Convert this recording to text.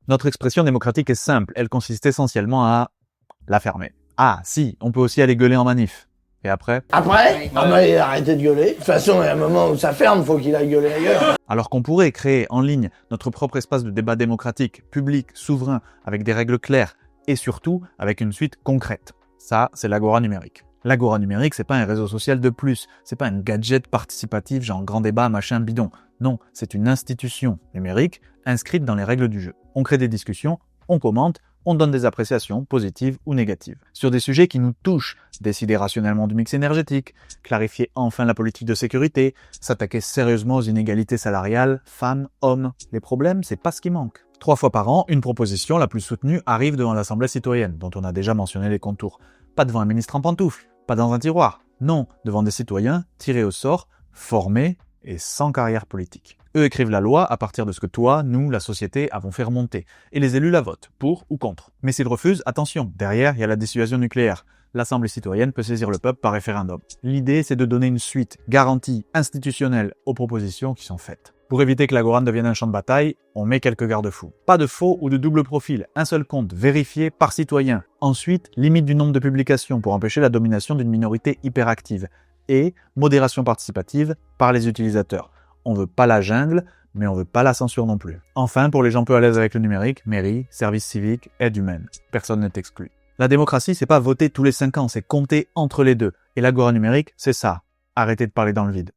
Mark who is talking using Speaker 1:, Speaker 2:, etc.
Speaker 1: Notre expression démocratique est simple, elle consiste essentiellement à la fermer. Ah, si, on peut aussi aller gueuler en manif. Et après ?
Speaker 2: Après, arrêtez de gueuler. De toute façon, il y a un moment où ça ferme, faut qu'il aille gueuler ailleurs.
Speaker 1: Alors qu'on pourrait créer en ligne notre propre espace de débat démocratique, public, souverain, avec des règles claires et surtout avec une suite concrète. Ça, c'est l'Agora numérique. L'Agora numérique, c'est pas un réseau social de plus, c'est pas un gadget participatif genre grand débat, machin, bidon. Non, c'est une institution numérique inscrite dans les règles du jeu. On crée des discussions, on commente, on donne des appréciations positives ou négatives sur des sujets qui nous touchent, décider rationnellement du mix énergétique, clarifier enfin la politique de sécurité, s'attaquer sérieusement aux inégalités salariales, femmes, hommes. Les problèmes, c'est pas ce qui manque. 3 fois par an, une proposition la plus soutenue arrive devant l'Assemblée citoyenne, dont on a déjà mentionné les contours. Pas devant un ministre en pantoufles, pas dans un tiroir. Non, devant des citoyens tirés au sort, formés et sans carrière politique. Eux écrivent la loi à partir de ce que toi, nous, la société, avons fait remonter. Et les élus la votent, pour ou contre. Mais s'ils refusent, attention, derrière, il y a la dissuasion nucléaire. L'Assemblée citoyenne peut saisir le peuple par référendum. L'idée, c'est de donner une suite garantie, institutionnelle aux propositions qui sont faites. Pour éviter que l'Agora ne devienne un champ de bataille, on met quelques garde-fous. Pas de faux ou de double profil, un seul compte vérifié par citoyen. Ensuite, limite du nombre de publications pour empêcher la domination d'une minorité hyperactive. Et modération participative par les utilisateurs. On veut pas la jungle, mais on veut pas la censure non plus. Enfin, pour les gens peu à l'aise avec le numérique, mairie, service civique, aide humaine. Personne n'est exclu. La démocratie, c'est pas voter tous les 5 ans, c'est compter entre les deux. Et l'Agora numérique, c'est ça. Arrêtez de parler dans le vide.